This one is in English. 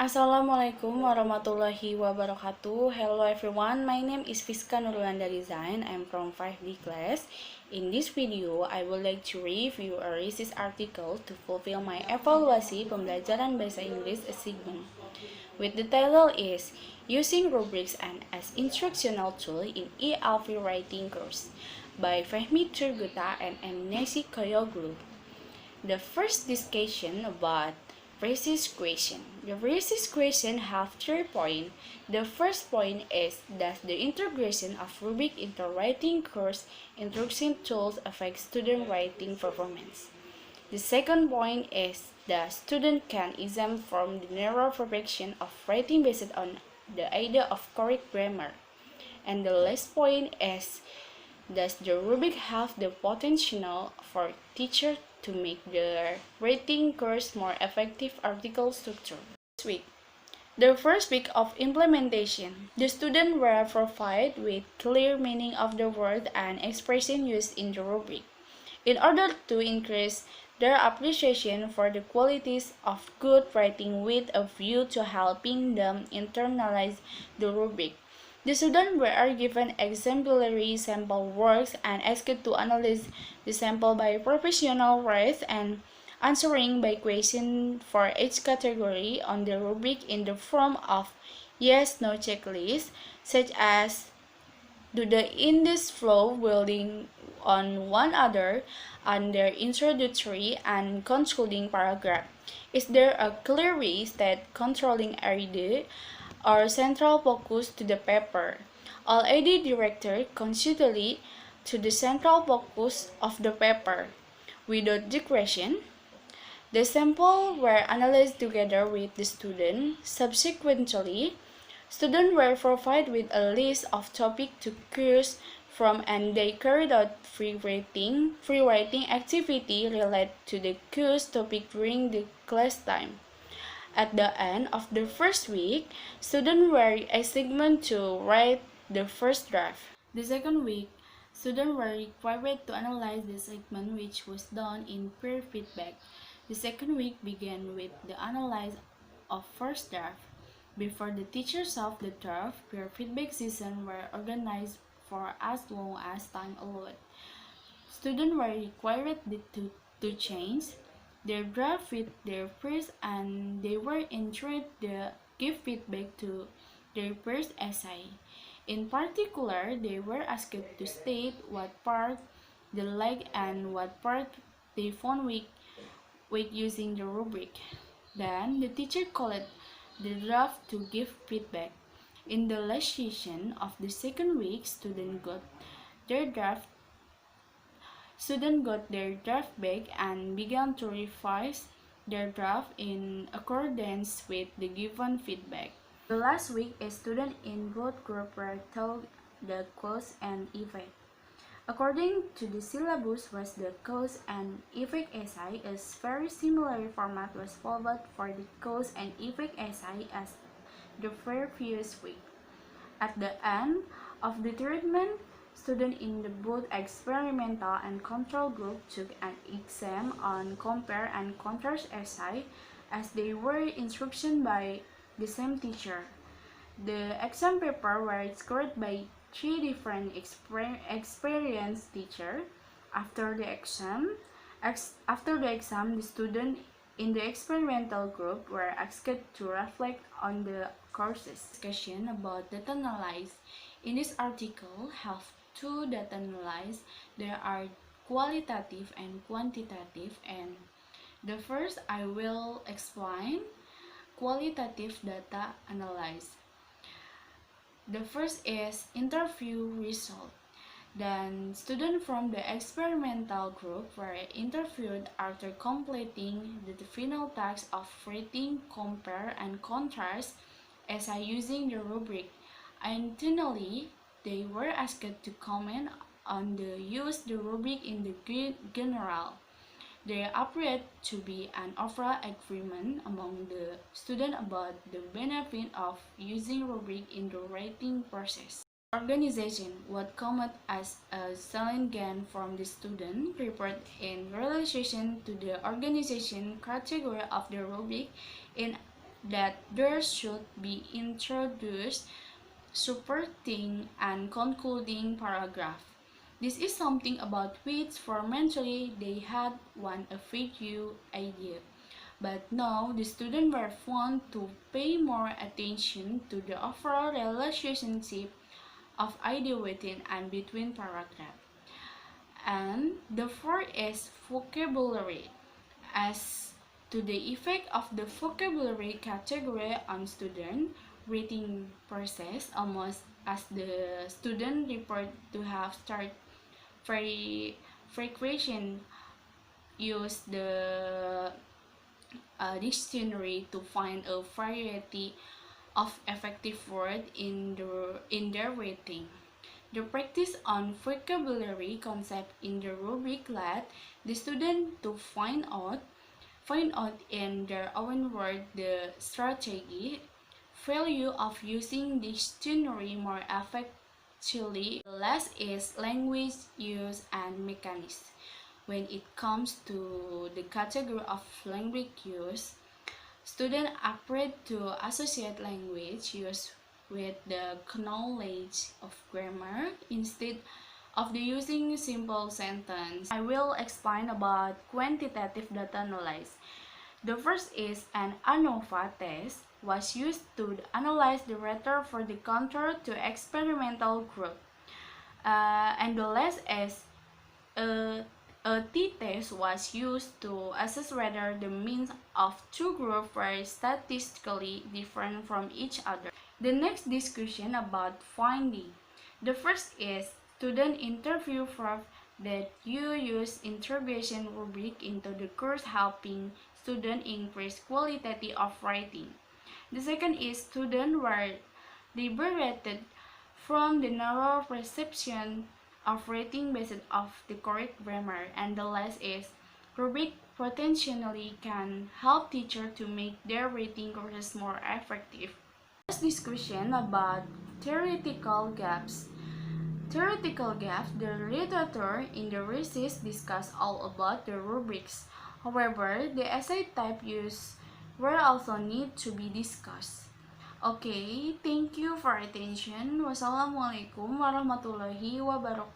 Assalamualaikum warahmatullahi wabarakatuh. Hello everyone, my name is Fiska Wulandari Zaen. I'm from 5D class. In this video, I would like to review a recent article to fulfill my evaluasi pembelajaran bahasa Inggris assignment. With the title is Using Rubrics and as Instructional Tool in EFL Writing Course by Fehmi Turguta and Amnesi Koyoglu. The first discussion about resist question. The resist question have 3 points. The first point is, does the integration of rubric into writing course instruction tools affect student writing performance? The second point is, the student can exempt from the narrow perfection of writing based on the idea of correct grammar. And the last point is, does the rubric have the potential for teachers to make their writing course more effective article structure? This week, the first week of implementation, the students were provided with clear meaning of the word and expression used in the rubric. In order to increase their appreciation for the qualities of good writing with a view to helping them internalize the rubric, the students were given exemplary sample works and asked to analyze the sample by professional writers and answering by question for each category on the rubric in the form of yes/no checklist, such as, do the indices flow building on one another under introductory and concluding paragraph? Is there a clear way that controlling idea or central focus to the paper? All idea directed constantly to the central focus of the paper without digression. The samples were analyzed together with the student. Subsequently, students were provided with a list of topics to choose from and they carried out free writing activity related to the quiz topic during the class time. At the end of the first week, students were assigned to write the first draft. The second week, students were required to analyze the segment, which was done in peer feedback. The second week began with the analysis of first draft. Before the teachers of the draft, peer feedback sessions were organized for as long as time allowed. Students were required to change their draft with their peers and they were encouraged to give feedback to their peers' essay. In particular, they were asked to state what part they liked and what part they found weak using the rubric. Then, the teacher called the draft to give feedback. In the last session of the second week, students got their draft back and began to revise their draft in accordance with the given feedback. The last week, a student in both groups were taught the cause and effect. According to the syllabus, was the cause and effect essay is very similar format was followed for the cause and effect essay as the previous week. At the end of the treatment, students in the both experimental and control group took an exam on compare and contrast essay as they were instructed by the same teacher. The exam paper were scored by 3 different experienced teachers. After the exam, the students in the experimental group were asked to reflect on the courses. Discussion about data analysis. In this article, have 2 data analysis. There are qualitative and quantitative, and the first I will explain qualitative data analysis. The first is interview result. Then students from the experimental group were interviewed after completing the final task of rating, compare, and contrast essay using the rubric. Additionally, they were asked to comment on the use the rubric in the general. There appeared to be an overall agreement among the students about the benefit of using rubric in the writing process. Organization what come as a silent gain from the student report in relation to the organization category of the rubric in that there should be introduced, supporting, and concluding paragraph. This is something about which formerly they had one a few idea. But now the students were found to pay more attention to the overall relationship of idea within and between paragraph. And the fourth is vocabulary. As to the effect of the vocabulary category on student reading process, almost as the student report to have start very frequent use the dictionary to find a variety of effective words in their rating. The practice on vocabulary concept in the rubric let the student to find out in their own word the strategy, value of using dictionary more effectively. The last is language use and mechanism. When it comes to the category of language use, students are afraid to associate language use with the knowledge of grammar instead of the using simple sentence. I will explain about quantitative data analysis. The first is an ANOVA test was used to analyze the data for the control to experimental group. And the last is a a t-test was used to assess whether the means of two groups were statistically different from each other. The next discussion about finding. The first is student interview proof that you use interrogation rubric into the course helping student increase quality of writing. The second is student were liberated from the narrow perception of rating based off the correct grammar, and the last is rubric potentially can help teachers to make their rating courses more effective. First discussion about theoretical gaps. Theoretical gaps, the literature in the research discuss all about the rubrics. However, the essay type used were also need to be discussed. Okay, thank you for attention. Wassalamualaikum warahmatullahi wabarakatuh.